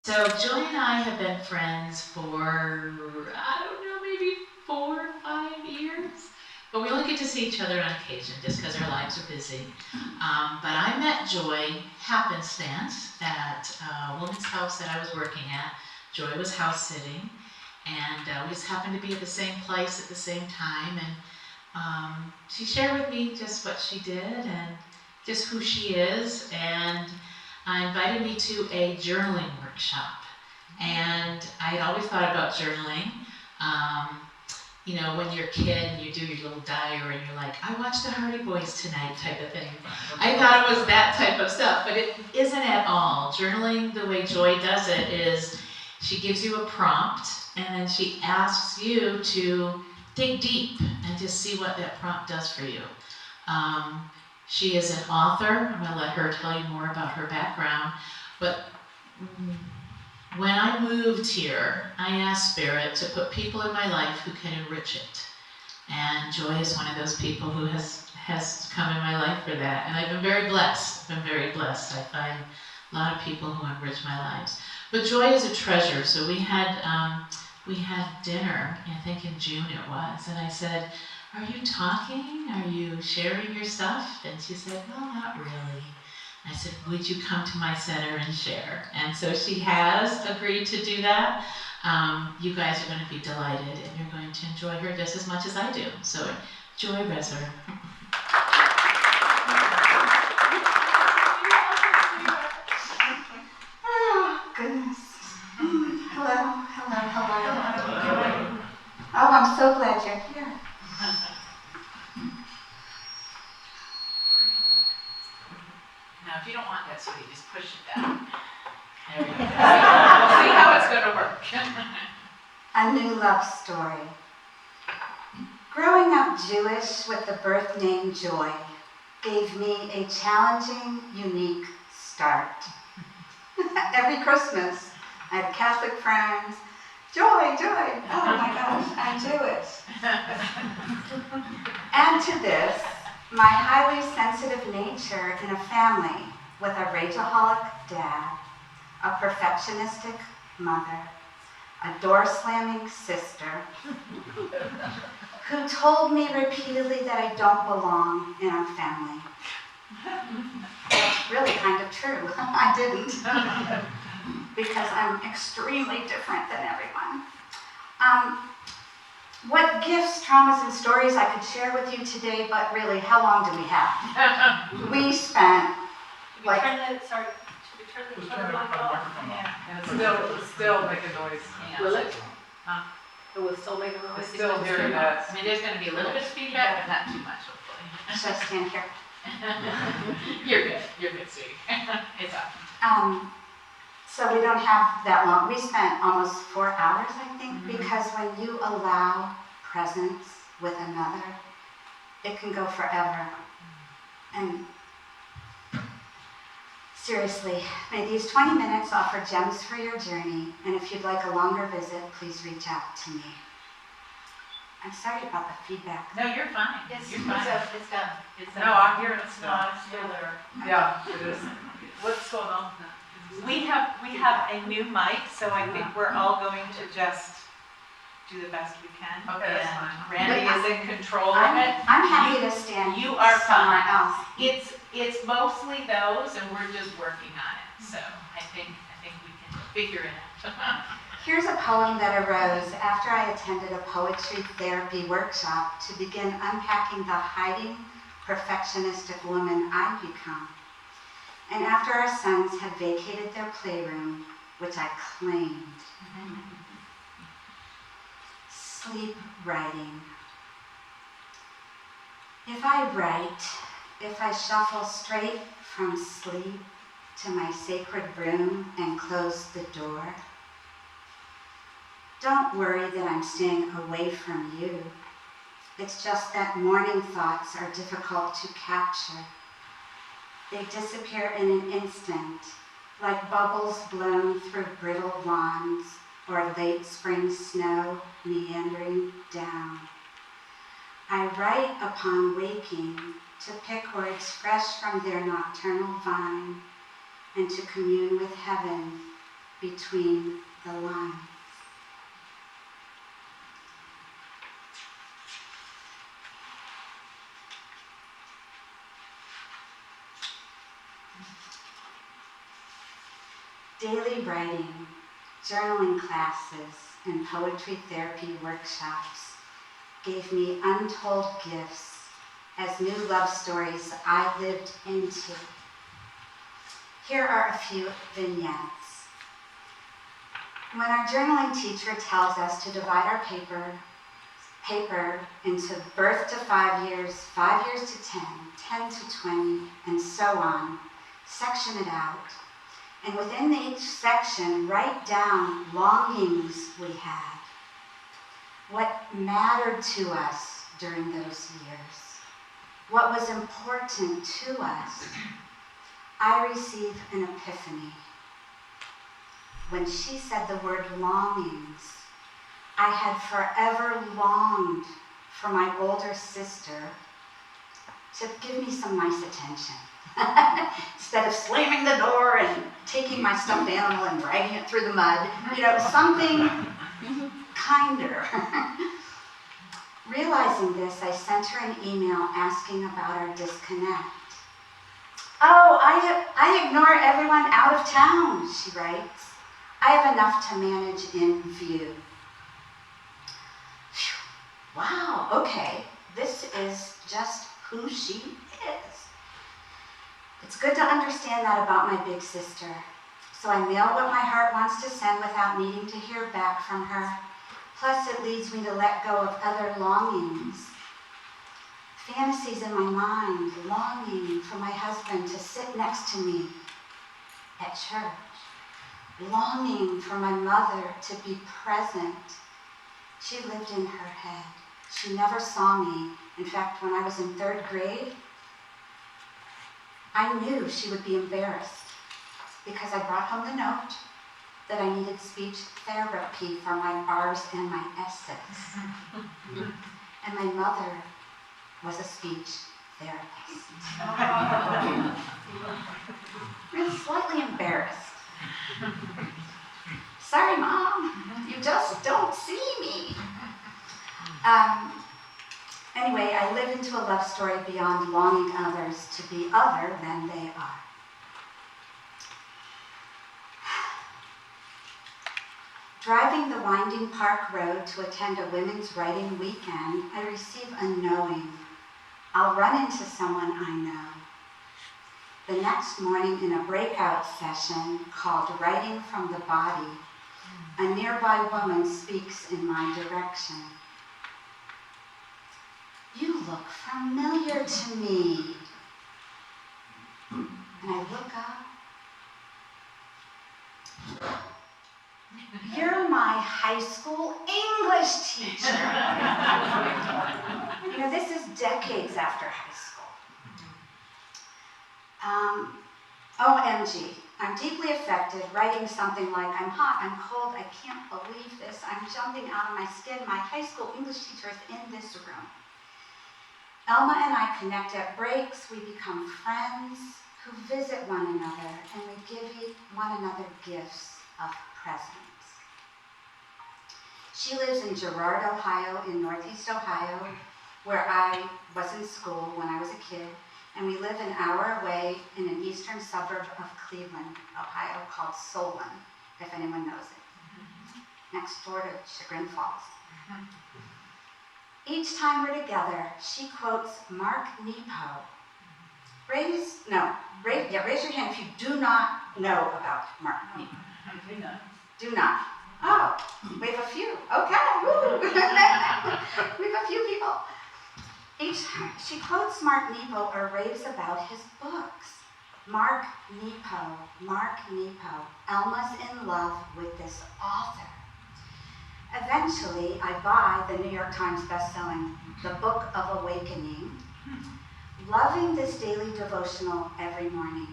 So Joy and I have been friends for, I don't know, maybe 4 or 5 years. But we only get to see each other on occasion just because our lives are busy. But I met Joy happenstance at a woman's house that I was working at. Joy was house sitting, and we just happened to be at the same place at the same time. And she shared with me just what she did and just who she is. And invited me to a journaling workshop. And I had always thought about journaling. Um, when you're a kid and you do your little diary and you're like, I watched the Hardy Boys tonight type of thing. I thought it was that type of stuff, but it isn't at all. Journaling, the way Joy does it, is she gives you a prompt and then she asks you to dig deep and just see what that prompt does for you. She is an author. I'm going to let her tell you more about her background. But when I moved here, I asked Spirit to put people in my life who can enrich it. And Joy is one of those people who has come in my life for that. And I've been very blessed. I find a lot of people who enrich my lives. But Joy is a treasure. So we had dinner, I think in June it was, and I said, are you talking? Are you sharing your stuff? And she said, well, not really. I said, would you come to my center and share? And so she has agreed to do that. You guys are going to be delighted, and you're going to enjoy her just as much as I do. So, Joy Resor. Oh, goodness. Hello. Oh, I'm so glad you're here. Now, if you don't want that, sweetie, just push it down. There we go. We'll see how it's going to work. A new love story. Growing up Jewish with the birth name Joy gave me a challenging, unique start. Every Christmas, I had Catholic friends. Joy. Oh my gosh, I'm Jewish. Add to this my highly sensitive nature in a family with a rageaholic dad, a perfectionistic mother, a door-slamming sister, who told me repeatedly that I don't belong in our family. That's really kind of true. I didn't. Because I'm extremely different than everyone. What gifts, traumas, and stories I could share with you today, but really, how long do we have? We spent Should we turn the microphone off? Yeah. And still make a noise. Yeah. Will it? Huh? It will still make a I noise? still hear that. I mean, there's going to be a little bit of feedback, but not too much, hopefully. should I stand here? You're good, sweetie. It's awesome. So we don't have that long. We spent almost 4 hours, I think, because when you allow presence with another, it can go forever. And seriously, may these 20 minutes offer gems for your journey, and if you'd like a longer visit, please reach out to me. I'm sorry about the feedback. No, you're fine. You're fine. It's done. It's No, I'm hearing it No, still. it's still there. Yeah, it is. What's going on? We have a new mic, so I think we're all going to just do the best we can. Okay, that's And fine. Randy is in control of I'm it. happy to stand You are somewhere fine. else. It's mostly those, and we're just working on it. So I think we can figure it out. Here's a poem that arose after I attended a poetry therapy workshop to begin unpacking the hiding, perfectionistic woman I'd become. And after our sons had vacated their playroom, which I claimed. Sleep writing. If I write, if I shuffle straight from sleep to my sacred room and close the door, don't worry that I'm staying away from you. It's just that morning thoughts are difficult to capture. They disappear in an instant, like bubbles blown through brittle wands or late spring snow meandering down. I write upon waking to pick words fresh from their nocturnal vine and to commune with heaven between the lines. Daily writing, journaling classes, and poetry therapy workshops gave me untold gifts as new love stories I lived into. Here are a few vignettes. When our journaling teacher tells us to divide our paper into birth to 5 years, 5 years to 10, 10 to 20, and so on, section it out. And within each section, write down longings we had, what mattered to us during those years, what was important to us. I received an epiphany. When she said the word longings, I had forever longed for my older sister to give me some nice attention. Instead of slamming the door and taking my stuffed animal and dragging it through the mud, something kinder. Realizing this, I sent her an email asking about our disconnect. Oh, I ignore everyone out of town, she writes. I have enough to manage in view. Phew. Wow, okay, this is just who she is. It's good to understand that about my big sister. So I mail what my heart wants to send without needing to hear back from her. Plus, it leads me to let go of other longings. Fantasies in my mind, longing for my husband to sit next to me at church. Longing for my mother to be present. She lived in her head. She never saw me. In fact, when I was in 3rd grade, I knew she would be embarrassed because I brought home the note that I needed speech therapy for my R's and my S's. And my mother was a speech therapist. I was slightly embarrassed. Sorry, Mom, you just don't see me. Anyway, I live into a love story beyond longing others to be other than they are. Driving the winding park road to attend a women's writing weekend, I receive a knowing. I'll run into someone I know. The next morning in a breakout session called Writing from the Body, a nearby woman speaks in my direction. You look familiar to me. And I look up. You're my high school English teacher. This is decades after high school. OMG, I'm deeply affected, writing something like, I'm hot, I'm cold, I can't believe this, I'm jumping out of my skin, my high school English teacher is in this room. Elma and I connect at breaks, we become friends who visit one another, and we give one another gifts of presence. She lives in Girard, Ohio, in Northeast Ohio, where I was in school when I was a kid, and we live an hour away in an eastern suburb of Cleveland, Ohio, called Solon, if anyone knows it, next door to Chagrin Falls. Each time we're together, she quotes Mark Nepo. Raise your hand if you do not know about Mark Nepo. Do not. Oh, we have a few. Okay, woo. We have a few people. She quotes Mark Nepo or raves about his books. Mark Nepo. Elma's in love with this author. Eventually, I buy the New York Times bestselling The Book of Awakening, loving this daily devotional every morning.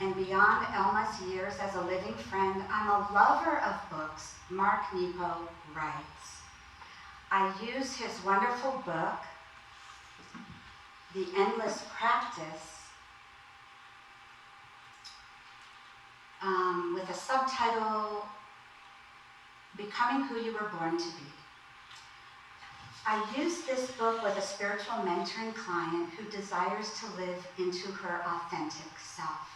And beyond Elma's years as a living friend, I'm a lover of books, Mark Nepo writes. I use his wonderful book, The Endless Practice with a subtitle, Becoming Who You Were Born to Be. I used this book with a spiritual mentoring client who desires to live into her authentic self.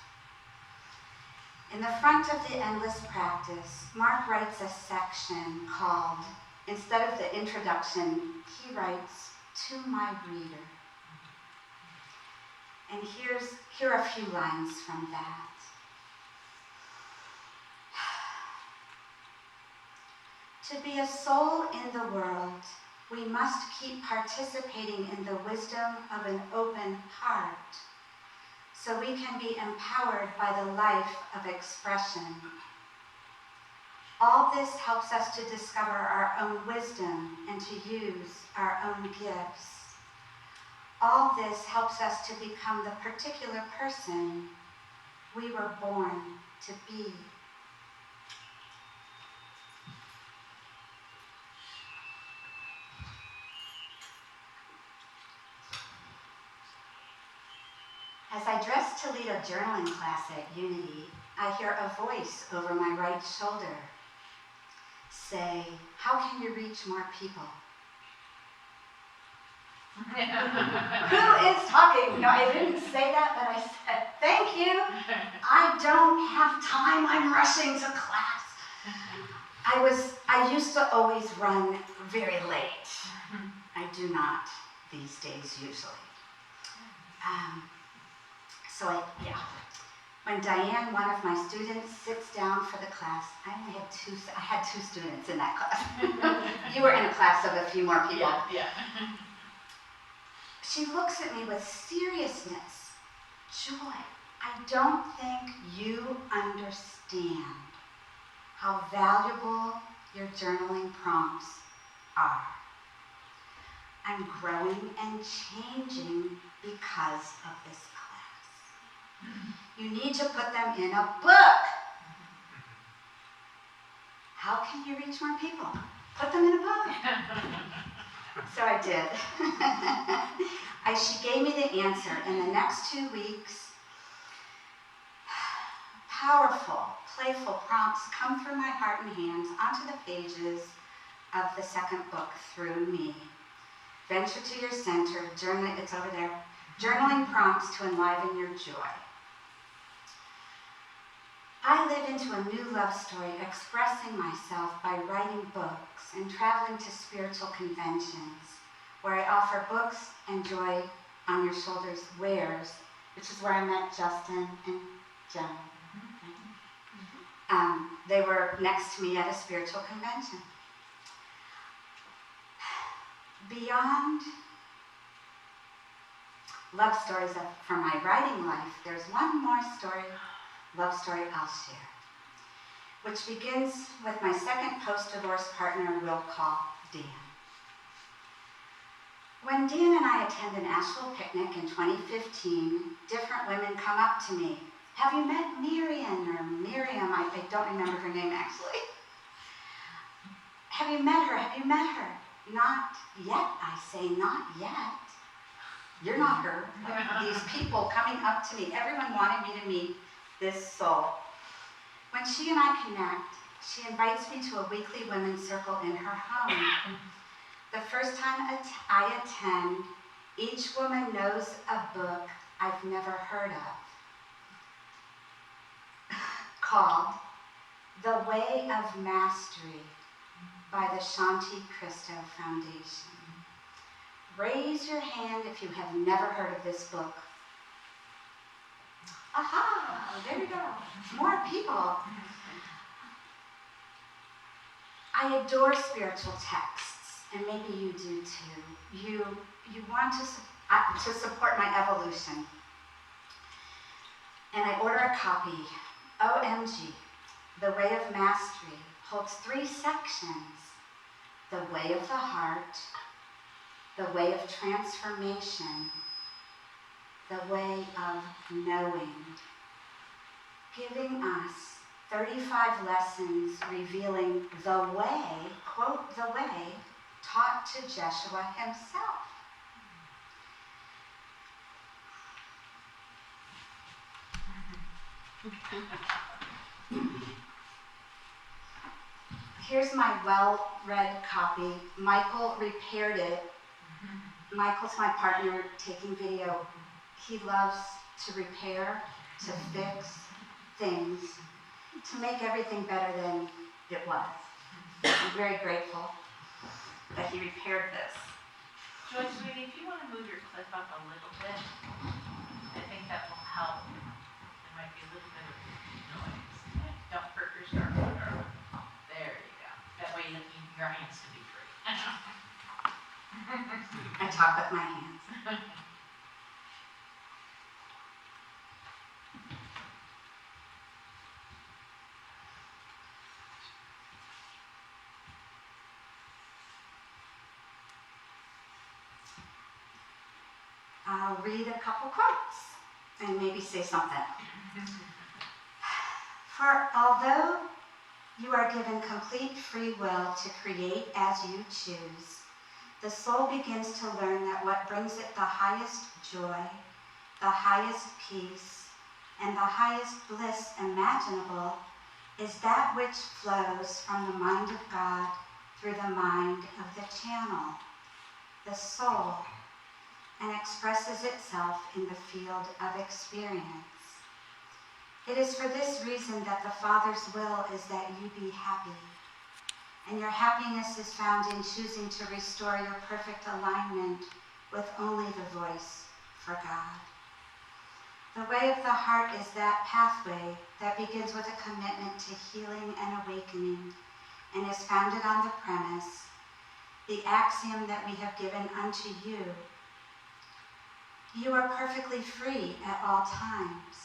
In the front of the Endless Practice, Mark writes a section called, instead of the introduction, he writes, To My Reader. And here are a few lines from that. To be a soul in the world, we must keep participating in the wisdom of an open heart, so we can be empowered by the life of expression. All this helps us to discover our own wisdom and to use our own gifts. All this helps us to become the particular person we were born to be. As I dress to lead a journaling class at Unity, I hear a voice over my right shoulder say, how can you reach more people? Who is talking? No, I didn't say that, but I said, thank you. I don't have time. I'm rushing to class. I used to always run very late. I do not these days usually. When Diane, one of my students, sits down for the class, I had two students in that class. You were in a class of a few more people. Yeah. She looks at me with seriousness, joy. I don't think you understand how valuable your journaling prompts are. I'm growing and changing because of this class. You need to put them in a book. How can you reach more people? Put them in a book. So I did. She gave me the answer. In the next 2 weeks, powerful, playful prompts come through my heart and hands onto the pages of the second book through me. Venture to your center, journaling, it's over there. Journaling prompts to enliven your joy. I live into a new love story, expressing myself by writing books and traveling to spiritual conventions, where I offer books and joy on your shoulders wares, which is where I met Justin and Jen. They were next to me at a spiritual convention. Beyond love stories from my writing life, there's one more love story I'll share, which begins with my second post-divorce partner we'll call Dan. When Dan and I attend an Asheville picnic in 2015, different women come up to me. Have you met Miriam or Miriam? I don't remember her name actually. Have you met her? Have you met her? Not yet, I say, not yet. You're not her. These people coming up to me, everyone wanted me to meet this soul. When she and I connect, she invites me to a weekly women's circle in her home. The first time I attend, each woman knows a book I've never heard of, called The Way of Mastery by the Shanti Christo Foundation. Raise your hand if you have never heard of this book. Aha, there we go. More people. I adore spiritual texts, and maybe you do too. You want to support my evolution. And I order a copy. OMG, The Way of Mastery holds 3 sections. The way of the heart, the way of transformation, the way of knowing, giving us 35 lessons revealing the way, quote, the way, taught to Jeshua himself. Here's my well-read copy. Michael repaired it. Michael's my partner taking video. He loves to repair, to fix things, to make everything better than it was. I'm very grateful that he repaired this. Joy, sweetie, if you want to move your clip up a little bit, I think that will help. There might be a little bit of noise. Don't hurt your star. There you go. That way your hands can be free. I talk with my hands. I'll read a couple quotes and maybe say something. For although you are given complete free will to create as you choose, the soul begins to learn that what brings it the highest joy, the highest peace, and the highest bliss imaginable is that which flows from the mind of God through the mind of the channel, the soul, and expresses itself in the field of experience. It is for this reason that the Father's will is that you be happy, and your happiness is found in choosing to restore your perfect alignment with only the voice for God. The way of the heart is that pathway that begins with a commitment to healing and awakening, and is founded on the premise, the axiom that we have given unto you. You are perfectly free at all times.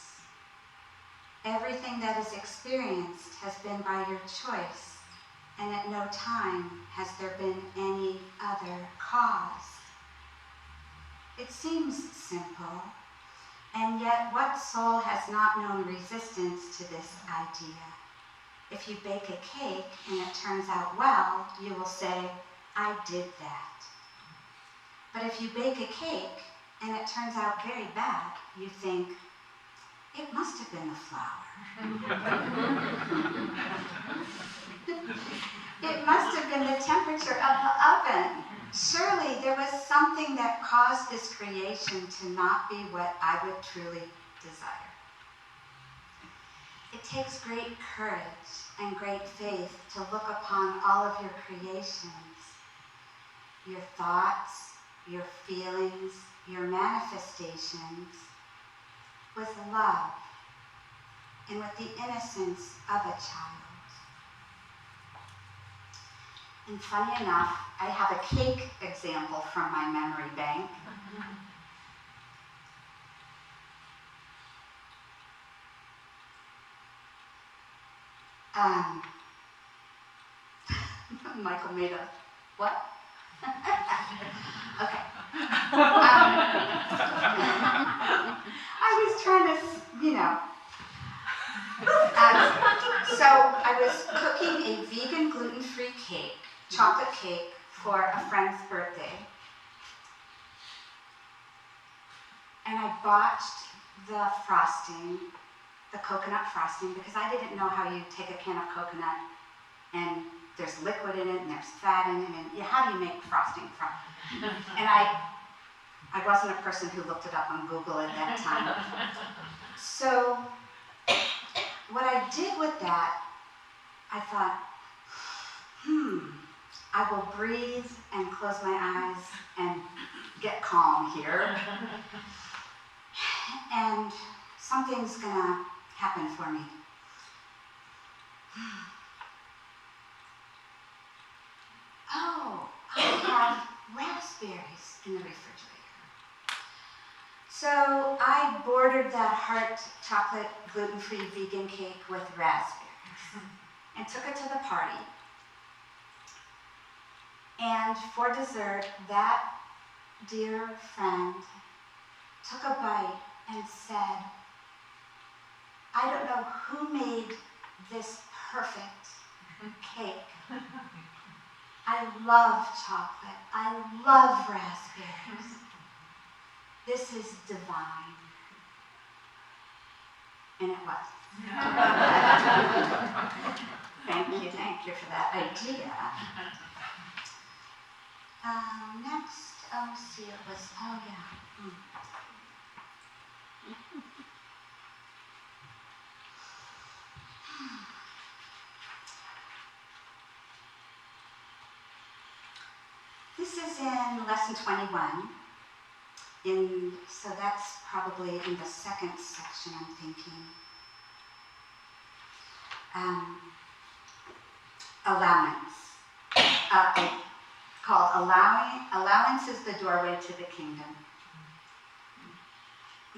Everything that is experienced has been by your choice, and at no time has there been any other cause. It seems simple, and yet what soul has not known resistance to this idea? If you bake a cake and it turns out well, you will say, I did that. But if you bake a cake and it turns out very bad, you think, it must have been the flour. It must have been the temperature of the oven. Surely there was something that caused this creation to not be what I would truly desire. It takes great courage and great faith to look upon all of your creations, your thoughts, your feelings, your manifestations, with love and with the innocence of a child. And funny enough, I have a cake example from my memory bank. Michael made a, what? Okay. I was trying to, so I was cooking a vegan gluten-free cake, chocolate cake, for a friend's birthday. And I botched the frosting, the coconut frosting, because I didn't know how you take a can of coconut and there's liquid in it and there's fat in it, and how do you make frosting from? And I wasn't a person who looked it up on Google at that time. So what I did with that, I thought, I will breathe and close my eyes and get calm here. And something's gonna happen for me. Oh, I have raspberries in the refrigerator. So I bordered that heart chocolate gluten-free vegan cake with raspberries and took it to the party. And for dessert, that dear friend took a bite and said, I don't know who made this perfect cake. I love chocolate. I love raspberries. This is divine. And it was. Thank you for that idea. Next, see, it was, yeah. This is in lesson 21. So that's probably in the second section, I'm thinking. Allowance. Called Allowance is the Doorway to the Kingdom.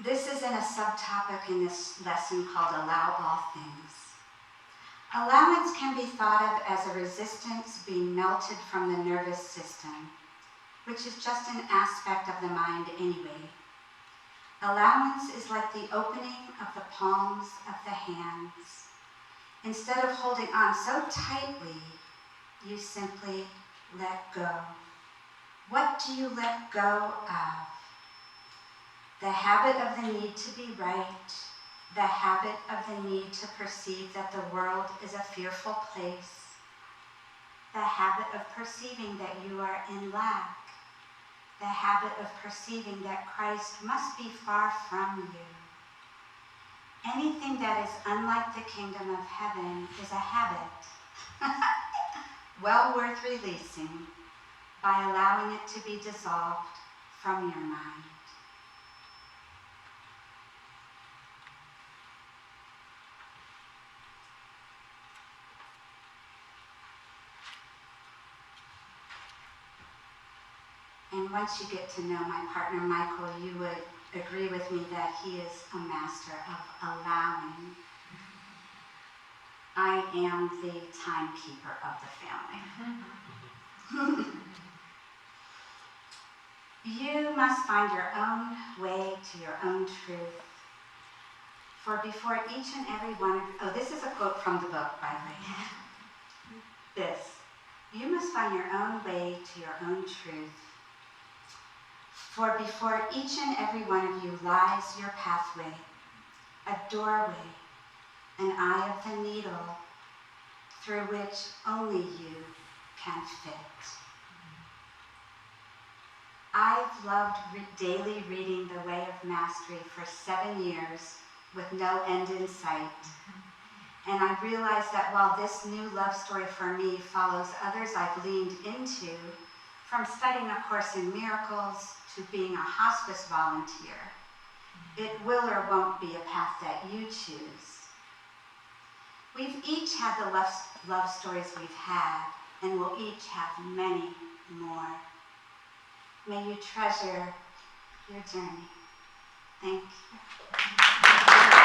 This is in a subtopic in this lesson called Allow All Things. Allowance can be thought of as a resistance being melted from the nervous system, which is just an aspect of the mind anyway. Allowance is like the opening of the palms of the hands. Instead of holding on so tightly, you simply let go. What do you let go of? The habit of the need to be right, the habit of the need to perceive that the world is a fearful place, the habit of perceiving that you are in lack, the habit of perceiving that Christ must be far from you. Anything that is unlike the kingdom of heaven is a habit, well worth releasing by allowing it to be dissolved from your mind. And once you get to know my partner Michael, you would agree with me that he is a master of allowing. I am the timekeeper of the family. You must find your own way to your own truth. For before each and every one of this is a quote from the book, by the way. You must find your own way to your own truth. For before each and every one of you lies your pathway, a doorway, an eye of the needle, through which only you can fit. I've loved daily reading The Way of Mastery for 7 years with no end in sight. And I realize that while this new love story for me follows others I've leaned into, from studying A Course in Miracles to being a hospice volunteer, it will or won't be a path that you choose. We've each had the love stories we've had, and we'll each have many more. May you treasure your journey. Thank you.